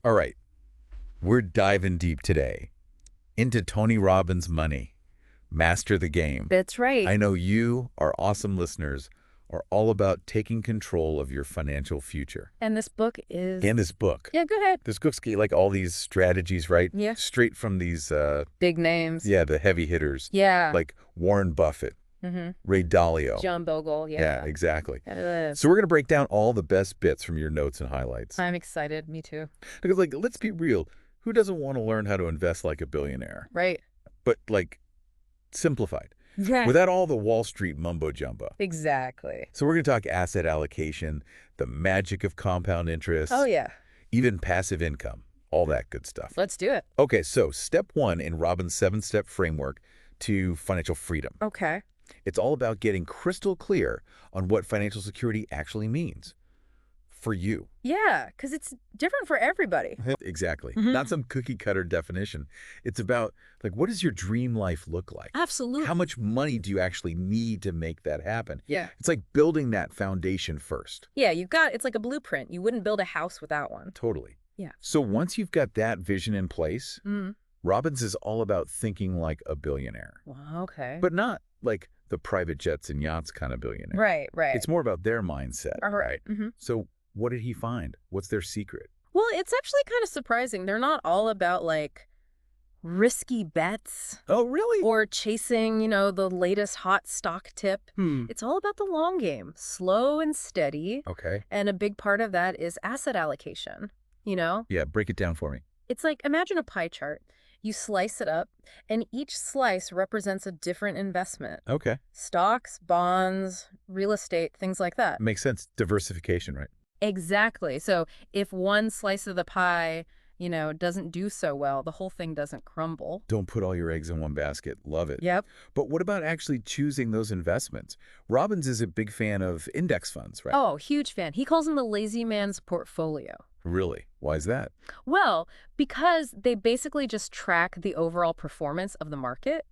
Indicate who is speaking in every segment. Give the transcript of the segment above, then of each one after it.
Speaker 1: All right, we're diving deep today into Tony Robbins' money. Master the game.
Speaker 2: That's right.
Speaker 1: I know you, our awesome listeners, are all about taking control of your financial future.
Speaker 2: And this book is...
Speaker 1: And this book.
Speaker 2: Yeah, go ahead.
Speaker 1: This book's got like all these strategies, right?
Speaker 2: Yeah.
Speaker 1: Straight from these,
Speaker 2: Big names.
Speaker 1: yeah, the heavy hitters.
Speaker 2: Yeah.
Speaker 1: Like Warren Buffett, Ray Dalio.
Speaker 2: John Bogle.
Speaker 1: Yeah,
Speaker 2: Yeah.
Speaker 1: exactly.
Speaker 2: Uh,
Speaker 1: So we're going to break down all the best bits from your notes and highlights.
Speaker 2: I'm excited. Me too.
Speaker 1: Because, like, let's be real. Who doesn't want to learn how to invest like a billionaire?
Speaker 2: Right.
Speaker 1: But, like, simplified.
Speaker 2: Yeah.
Speaker 1: Without all the Wall Street mumbo-jumbo.
Speaker 2: Exactly.
Speaker 1: So we're going to talk asset allocation, the magic of compound interest,
Speaker 2: Oh, yeah.
Speaker 1: even passive income, all that good stuff.
Speaker 2: Let's do it.
Speaker 1: Okay, so step one in Robbins' 7-step framework to financial freedom.
Speaker 2: Okay.
Speaker 1: It's all about getting crystal clear on what financial security actually means for you.
Speaker 2: Yeah, because it's different for everybody.
Speaker 1: Exactly. Not some cookie-cutter definition. It's about, like, what does your dream life look like?
Speaker 2: Absolutely.
Speaker 1: How much money do you actually need to make that happen?
Speaker 2: Yeah.
Speaker 1: It's like building that foundation first.
Speaker 2: Yeah, it's like a blueprint. You wouldn't build a house without one.
Speaker 1: Totally.
Speaker 2: Yeah.
Speaker 1: So once you've got that vision in place,
Speaker 2: Mm.
Speaker 1: Robbins is all about thinking like a billionaire.
Speaker 2: Well, okay.
Speaker 1: But not like the private jets and yachts kind of billionaire.
Speaker 2: Right.
Speaker 1: It's more about their mindset,
Speaker 2: All
Speaker 1: right?
Speaker 2: Mm-hmm.
Speaker 1: So what did he find? What's their secret?
Speaker 2: Well, it's actually kind of surprising. They're not all about, like, risky bets
Speaker 1: Oh, really?
Speaker 2: or chasing, the latest hot stock tip. It's all about the long game, slow and steady.
Speaker 1: Okay.
Speaker 2: And a big part of that is asset allocation,
Speaker 1: Yeah, break it down for me.
Speaker 2: It's like, imagine a pie chart. You slice it up, and each slice represents a different investment.
Speaker 1: Okay.
Speaker 2: Stocks, bonds, real estate, things like that.
Speaker 1: Makes sense. Diversification, right?
Speaker 2: Exactly. So if one slice of the pie, doesn't do so well, the whole thing doesn't crumble.
Speaker 1: Don't put all your eggs in one basket. Love it.
Speaker 2: Yep.
Speaker 1: But what about actually choosing those investments? Robbins is a big fan of index funds, right?
Speaker 2: Oh, huge fan. He calls them the lazy man's portfolio.
Speaker 1: Really? Why is that?
Speaker 2: Well, because they basically just track the overall performance of the market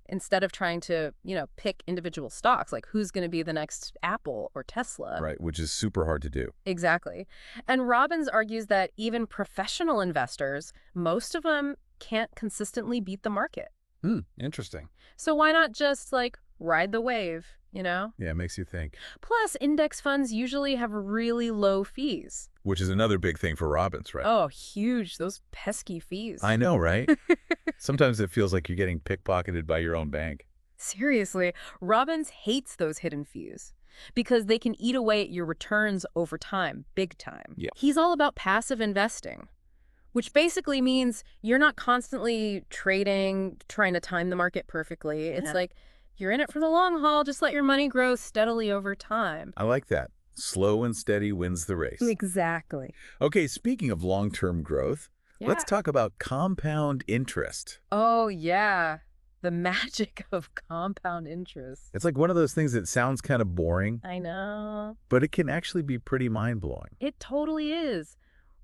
Speaker 2: instead of trying to, pick individual stocks, like who's going to be the next Apple or Tesla.
Speaker 1: Right, which is super hard to do.
Speaker 2: Exactly. And Robbins argues that even professional investors, most of them can't consistently beat the market.
Speaker 1: Interesting.
Speaker 2: So why not just, like, ride the wave,
Speaker 1: Yeah, it makes you think.
Speaker 2: Plus, index funds usually have really low fees.
Speaker 1: Which is another big thing for Robbins, right?
Speaker 2: Oh, huge. Those pesky fees.
Speaker 1: I know, right? Sometimes it feels like you're getting pickpocketed by your own bank.
Speaker 2: Seriously, Robbins hates those hidden fees because they can eat away at your returns over time, big time.
Speaker 1: Yeah.
Speaker 2: He's all about passive investing, which basically means you're not constantly trading, trying to time the market perfectly. It's like you're in it for the long haul. Just let your money grow steadily over time.
Speaker 1: I like that. Slow and steady wins the race.
Speaker 2: Exactly.
Speaker 1: Okay, speaking of long-term growth, let's talk about compound interest.
Speaker 2: Oh, yeah. The magic of compound interest.
Speaker 1: It's like one of those things that sounds kind of boring,
Speaker 2: I know.
Speaker 1: but it can actually be pretty mind-blowing.
Speaker 2: It totally is.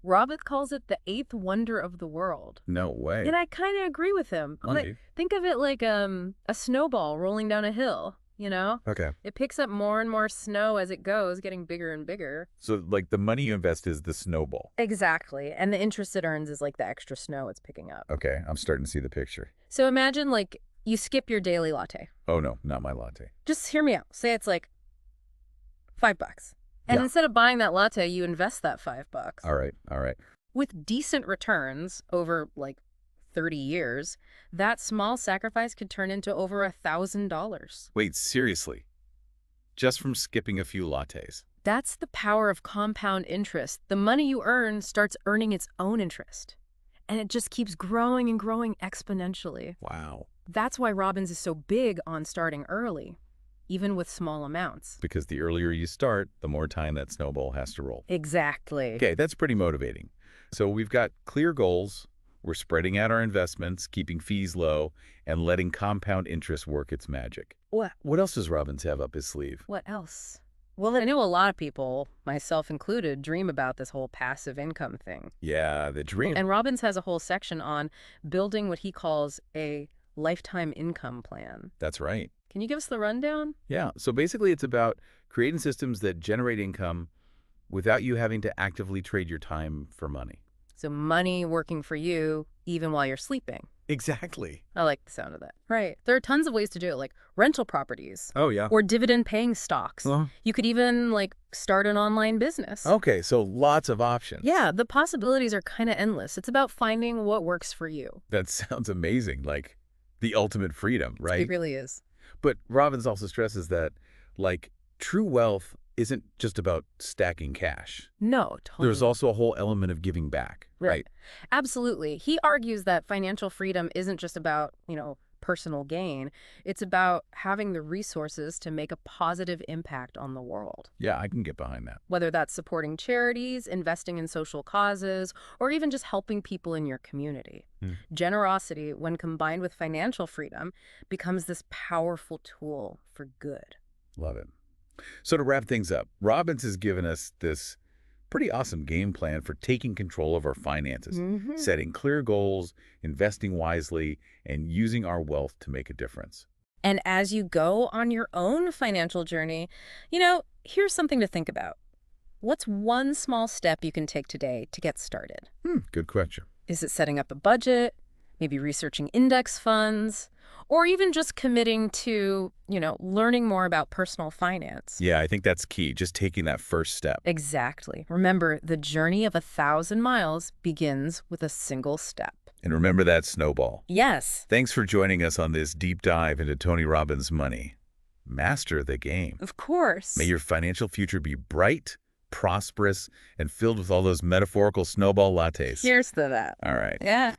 Speaker 2: Robbins calls it the eighth wonder of the world.
Speaker 1: No way.
Speaker 2: And I kind of agree with him.
Speaker 1: Funny.
Speaker 2: Think of it like a snowball rolling down a hill,
Speaker 1: Okay.
Speaker 2: It picks up more and more snow as it goes, getting bigger and bigger.
Speaker 1: So, like, the money you invest is the snowball.
Speaker 2: Exactly. And the interest it earns is like the extra snow it's picking up.
Speaker 1: Okay, I'm starting to see the picture.
Speaker 2: So imagine, like, you skip your daily latte.
Speaker 1: Oh, no, not my latte.
Speaker 2: Just hear me out. Say it's like $5. And
Speaker 1: Yeah.
Speaker 2: instead of buying that latte, you invest that $5.
Speaker 1: All right.
Speaker 2: With decent returns over, like, 30 years, that small sacrifice could turn into over $1,000.
Speaker 1: Wait, seriously? Just from skipping a few lattes?
Speaker 2: That's the power of compound interest. The money you earn starts earning its own interest. And it just keeps growing and growing exponentially.
Speaker 1: Wow.
Speaker 2: That's why Robbins is so big on starting early, even with small amounts.
Speaker 1: Because the earlier you start, the more time that snowball has to roll.
Speaker 2: Exactly.
Speaker 1: Okay, that's pretty motivating. So we've got clear goals. We're spreading out our investments, keeping fees low, and letting compound interest work its magic. What else does Robbins have up his sleeve?
Speaker 2: What else? Well, I know a lot of people, myself included, dream about this whole passive income thing.
Speaker 1: Yeah, the dream.
Speaker 2: And Robbins has a whole section on building what he calls a lifetime income plan.
Speaker 1: That's right.
Speaker 2: Can you give us the rundown?
Speaker 1: Yeah, so basically it's about creating systems that generate income without you having to actively trade your time for money.
Speaker 2: So money working for you even while you're sleeping.
Speaker 1: Exactly.
Speaker 2: I like the sound of that. Right. There are tons of ways to do it, like rental properties.
Speaker 1: Oh, yeah.
Speaker 2: Or dividend-paying stocks. You could even, like, start an online business.
Speaker 1: Okay, so lots of options.
Speaker 2: Yeah, the possibilities are kind of endless. It's about finding what works for you.
Speaker 1: That sounds amazing, like the ultimate freedom, right?
Speaker 2: It really is.
Speaker 1: But Robbins also stresses that, like, true wealth isn't just about stacking cash.
Speaker 2: No, totally.
Speaker 1: There's also a whole element of giving back, right?
Speaker 2: Absolutely. He argues that financial freedom isn't just about, personal gain. It's about having the resources to make a positive impact on the world.
Speaker 1: Yeah, I can get behind that.
Speaker 2: Whether that's supporting charities, investing in social causes, or even just helping people in your community. Generosity, when combined with financial freedom, becomes this powerful tool for good.
Speaker 1: Love it. So to wrap things up, Robbins has given us this pretty awesome game plan for taking control of our finances, setting clear goals, investing wisely, and using our wealth to make a difference.
Speaker 2: And as you go on your own financial journey, here's something to think about. What's one small step you can take today to get started?
Speaker 1: Good question.
Speaker 2: Is it setting up a budget, maybe researching index funds, or even just committing to, learning more about personal finance?
Speaker 1: Yeah, I think that's key, just taking that first step.
Speaker 2: Exactly. Remember, the journey of 1,000 miles begins with a single step.
Speaker 1: And remember that snowball.
Speaker 2: Yes.
Speaker 1: Thanks for joining us on this deep dive into Tony Robbins' money. Master the game.
Speaker 2: Of course.
Speaker 1: May your financial future be bright, prosperous, and filled with all those metaphorical snowball lattes.
Speaker 2: Here's to that.
Speaker 1: All right.
Speaker 2: Yeah.